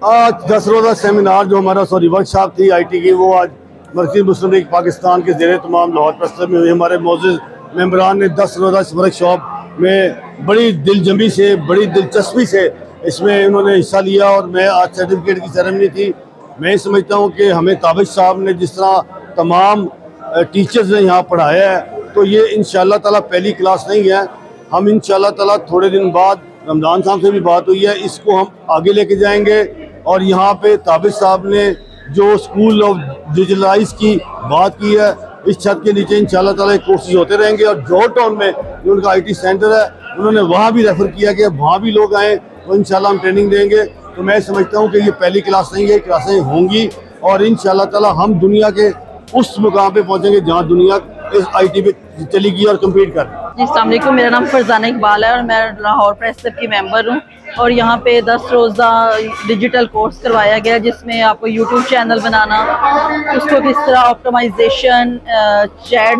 आज 10 रोज़ा सेमिनार जो हमारा वर्कशॉप थी आईटी की, वो आज मरकज़ी मुस्लिम लीग पाकिस्तान के ज़ेरे तमाम लाहौर प्रेस क्लब में हुई। हमारे मोअज़्ज़िज़ मेंबरान ने 10 रोज़ा इस वर्कशॉप में बड़ी दिलजमी से, बड़ी दिलचस्पी से इसमें उन्होंने हिस्सा लिया और मैं आज सर्टिफिकेट की सेरेमनी थी। मैं समझता हूँ कि हमें ताबिश साहब ने जिस तरह तमाम टीचर्स ने यहाँ पढ़ाया है, तो ये इंशाअल्लाह ताला पहली क्लास नहीं है। हम इंशाअल्लाह ताला थोड़े दिन बाद रमज़ान साहब से भी बात हुई है, इसको हम आगे लेके जाएंगे। और यहाँ पे ताबिश साहब ने जो स्कूल ऑफ डिजिटलाइज की बात की है, इस छत के नीचे इंशाअल्लाह ताला कोर्सेज होते रहेंगे। और जौहर टाउन में जो उनका आईटी सेंटर है, उन्होंने वहाँ भी रेफ़र किया कि वहाँ भी लोग आएँ तो इंशाअल्लाह हम ट्रेनिंग देंगे। तो मैं समझता हूँ कि ये पहली क्लास नहीं है, क्लासें होंगी और इंशाअल्लाह ताला हम दुनिया के उस मुकाम पे पहुँचेंगे जहाँ दुनिया इस आईटी पे चलेगी और कम्पीट कर। जी अस्सलाम वालेकुम, मेरा नाम फरजाना इकबाल है और मैं लाहौर प्रेस क्लब की मेंबर हूँ। और यहाँ पे 10 रोज़ा डिजिटल कोर्स करवाया गया जिसमें आपको यूट्यूब चैनल बनाना, उसको किस तरह ऑप्टिमाइजेशन, चैट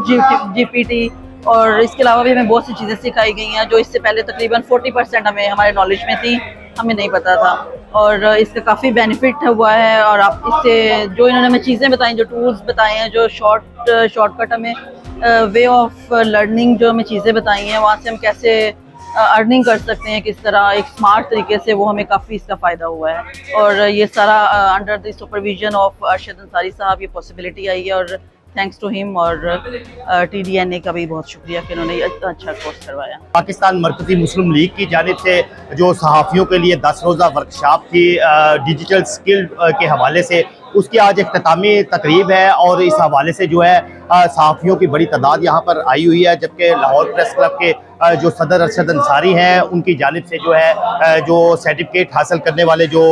जीपीटी और इसके अलावा भी हमें बहुत सी चीज़ें सिखाई गई हैं जो इससे पहले तकरीबन 40% हमें हमारे नॉलेज में थी, हमें नहीं पता था। और इसका काफ़ी बेनिफिट हुआ है। और आप इससे जो इन्होंने हमें चीज़ें बताई, जो टूल्स बताए हैं, जो शॉर्टकट हमें वे ऑफ लर्निंग जो हमें चीज़ें बताई हैं, वहाँ से हम कैसे अर्निंग कर सकते हैं, किस तरह एक स्मार्ट तरीके से, वो हमें काफ़ी इसका फ़ायदा हुआ है। और ये सारा under the supervision of Arshad Ansari साहब ये पॉसिबिलिटी आई है और थैंक्स टू हिम। और TDNA का भी बहुत शुक्रिया कि उन्होंने अच्छा कोर्स करवाया। पाकिस्तान मरकज़ी मुस्लिम लीग की जानिब से जो सहाफ़ियों के लिए 10 रोज़ा वर्कशॉप थी डिजिटल स्किल के हवाले से, उसकी आज इख्तितामी तकरीब है। और इस हवाले से जो है सहाफ़ियों की बड़ी तादाद यहाँ पर आई हुई है, जबकि लाहौर प्रेस क्लब के जो सदर अरशद अंसारी हैं, उनकी जानिब से जो है जो सर्टिफिकेट हासिल करने वाले जो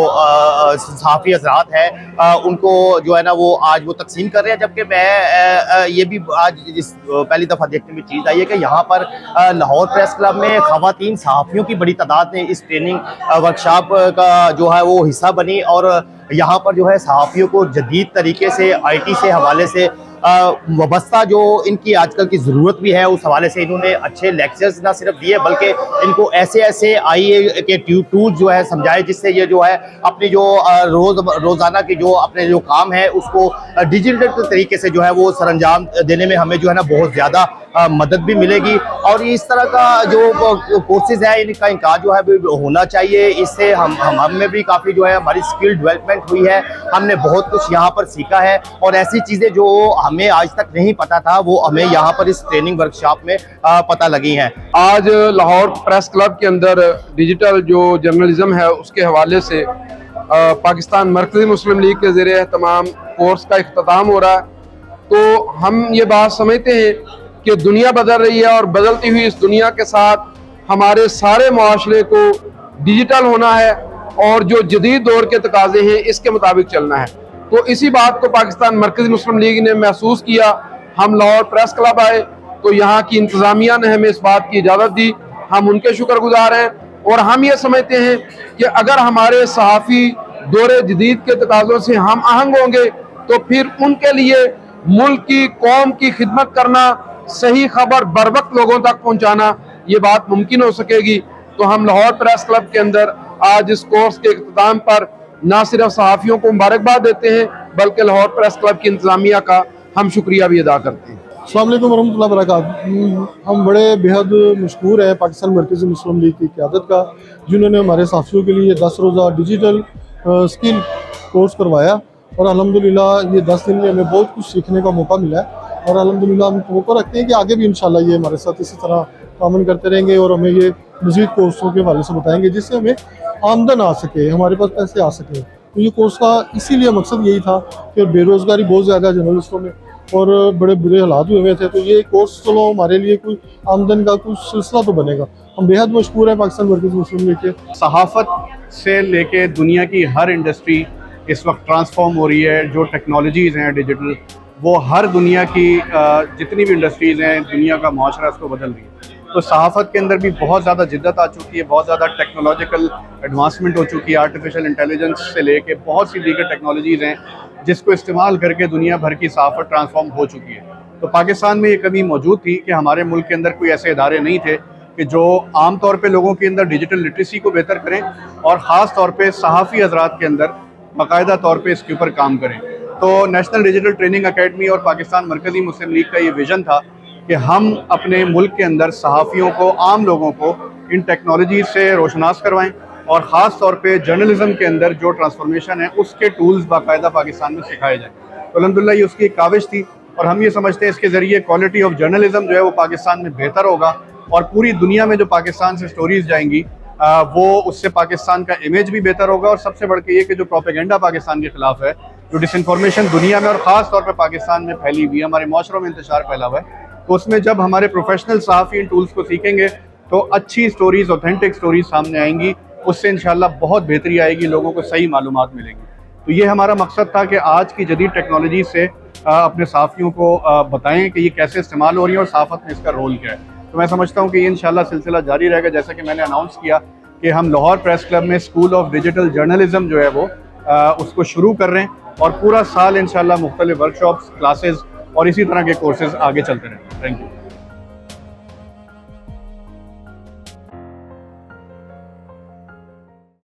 सहाफ़ी हज़रात हैं, उनको जो है ना वो आज वो तकसीम कर रहे हैं। जबकि मैं ये भी आज पहली दफ़ा देखने में चीज़ आई है कि यहाँ पर लाहौर प्रेस क्लब में ख़वातीन सहाफ़ियों की बड़ी तादाद ने इस ट्रेनिंग वर्कशॉप का जो है वो हिस्सा बनी। और यहाँ पर जो है सहाफ़ियों को जदीद तरीके से आईटी से हवाले से वाबस्ता जो इनकी आजकल की ज़रूरत भी है, उस हवाले से इन्होंने अच्छे लेक्चर्स ना सिर्फ दिए बल्कि इनको ऐसे IE के टूल्स जो है समझाए, जिससे ये जो है अपनी जो रोज़ाना की जो अपने जो काम है उसको डिजिटल तरीके से जो है वो सरअंजाम देने में हमें जो है ना बहुत ज़्यादा मदद भी मिलेगी। और इस तरह का जो कोर्सेज है इनका इनका जो है होना चाहिए। इससे हम में भी काफ़ी जो है हमारी स्किल डेवलपमेंट हुई है, हमने बहुत कुछ यहाँ पर सीखा है। और ऐसी चीज़ें जो हमें आज तक नहीं पता था वो हमें यहाँ पर इस ट्रेनिंग वर्कशॉप में पता लगी हैं। आज लाहौर प्रेस क्लब के अंदर डिजिटल जो जर्नलिज्म है उसके हवाले से पाकिस्तान मरकज़ी मुस्लिम लीग के ज़रिए एहतमाम कोर्स का इख्तिताम हो रहा है। तो हम ये बात समझते हैं कि दुनिया बदल रही है और बदलती हुई इस दुनिया के साथ हमारे सारे माशरे को डिजिटल होना है और जो जदीद दौर के तकाज़े हैं इसके मुताबिक चलना है। तो इसी बात को पाकिस्तान मरकज़ी मुस्लिम लीग ने महसूस किया। हम लाहौर प्रेस क्लब आए तो यहाँ की इंतज़ामिया ने हमें इस बात की इजाज़त दी, हम उनके शुक्रगुजार हैं। और हम ये समझते हैं कि अगर हमारे सहाफ़ी दौरे जदीद के तकाज़ों से हम आहंग होंगे तो फिर उनके लिए मुल्क की, कौम की खिदमत करना, सही खबर बर वक्त लोगों तक पहुँचाना, ये बात मुमकिन हो सकेगी। तो हम लाहौर प्रेस क्लब के अंदर आज इस कोर्स के इख्तिताम पर ना सिर्फ सहाफ़ियों को मुबारकबाद देते हैं बल्कि लाहौर प्रेस क्लब की इंतज़ामिया का हम शुक्रिया भी अदा करते हैं। अस्सलाम वालेकुम वरहमतुल्लाहि वबरकातुहू। हम बड़े बेहद मशकूर हैं पाकिस्तान मरकज़ी मुस्लिम लीग की क़यादत का, जिन्होंने हमारे सहाफ़ियों के लिए 10 रोज़ा डिजिटल स्किल कोर्स करवाया। और अल्हम्दुलिल्लाह ये 10 दिन में हमें बहुत कुछ सीखने का मौका मिला है। और अल्हम्दुलिल्लाह हम तवक्को रखते हैं कि आगे भी इंशाल्लाह ये हमारे साथ इसी तरह काम करते रहेंगे और हमें ये मज़ीद कोर्सों के हवाले से बताएंगे जिससे हमें आमदन आ सके, हमारे पास पैसे आ सके। तो ये कोर्स का इसीलिए मकसद यही था कि बेरोज़गारी बहुत ज़्यादा है जर्नलिस्टों में और बड़े बुरे हालात हुए हुए थे। तो ये कोर्स चलो हमारे लिए कोई आमदन का कुछ सिलसिला तो बनेगा। हम बेहद मशहूर हैं पाकिस्तान मरकज़ी मुस्लिम लीग के। सहाफ़त से लेके दुनिया की हर इंडस्ट्री इस वक्त ट्रांसफॉर्म हो रही है। जो टेक्नोलॉजीज़ हैं डिजिटल, वो हर दुनिया की जितनी भी इंडस्ट्रीज़ हैं, दुनिया का माशरा उसको बदल रही है। तो सहाफ़त के अंदर भी बहुत ज़्यादा जिद्दत आ चुकी है, बहुत ज़्यादा टेक्नोलॉजिकल एडवांसमेंट हो चुकी है। आर्टिफिशियल इंटेलिजेंस से लेके बहुत सी दीगर टेक्नोलॉजीज़ हैं जिसको इस्तेमाल करके दुनिया भर की सहाफ़त ट्रांसफॉर्म हो चुकी है। तो पाकिस्तान में ये कमी मौजूद थी कि हमारे मुल्क के अंदर कोई ऐसे इदारे नहीं थे कि जो आम तौर पे लोगों के अंदर डिजिटल लिटरेसी को बेहतर करें और ख़ास तौर पे सहाफ़ी हजरात के अंदर बाकायदा तौर पे इसके ऊपर काम करें। तो नेशनल डिजिटल ट्रेनिंग अकेडमी और पाकिस्तान मरकज़ी मुस्लिम लीग का ये विज़न था कि हम अपने मुल्क के अंदर सहाफ़ियों को, आम लोगों को इन टेक्नोलॉजी से रोशनास करवाएं और ख़ास तौर पे जर्नलिज़म के अंदर जो ट्रांसफॉर्मेशन है उसके टूल्स बाकायदा पाकिस्तान में सिखाए जाएँ। तो अल्हम्दुलिल्लाह ये उसकी एक काविश थी और हम ये समझते हैं इसके ज़रिए क्वालिटी ऑफ जर्नलिज़म जो है वो पाकिस्तान में बेहतर होगा और पूरी दुनिया में जो पाकिस्तान से स्टोरीज़ जाएंगी वो उससे पाकिस्तान का इमेज भी बेहतर होगा। और सबसे बढ़ के ये कि जो प्रोपेगेंडा पाकिस्तान के ख़िलाफ़ है, जो डिसइंफॉर्मेशन दुनिया में और ख़ास तौर पे पाकिस्तान में फैली हुई है, हमारे माशरों में इंतशार फैला हुआ है, तो उसमें जब हमारे प्रोफेशनल सहाफ़ी इन टूल्स को सीखेंगे तो अच्छी स्टोरीज़, ऑथेंटिक स्टोरीज़ सामने आएंगी। उससे इंशाल्लाह बहुत बेहतरी आएगी, लोगों को सही मालूमात मिलेंगी। तो ये हमारा मकसद था कि आज की जदीद टेक्नोलॉजी से अपने सहाफ़ियों को बताएं कि ये कैसे इस्तेमाल हो रही है और सहाफ़त में इसका रोल क्या है। तो मैं समझता हूँ कि ये इंशाल्लाह सिलसिला जारी रहेगा। जैसा कि मैंने अनाउंस किया कि हम लाहौर प्रेस क्लब में स्कूल ऑफ डिजिटल जर्नलिज्म जो है वो उसको शुरू कर रहे हैं और पूरा साल इंशाल्लाह मुख्तलिफ वर्कशॉप्स, क्लासेस और इसी तरह के कोर्सेज आगे चलते रहेंगे। Thank you.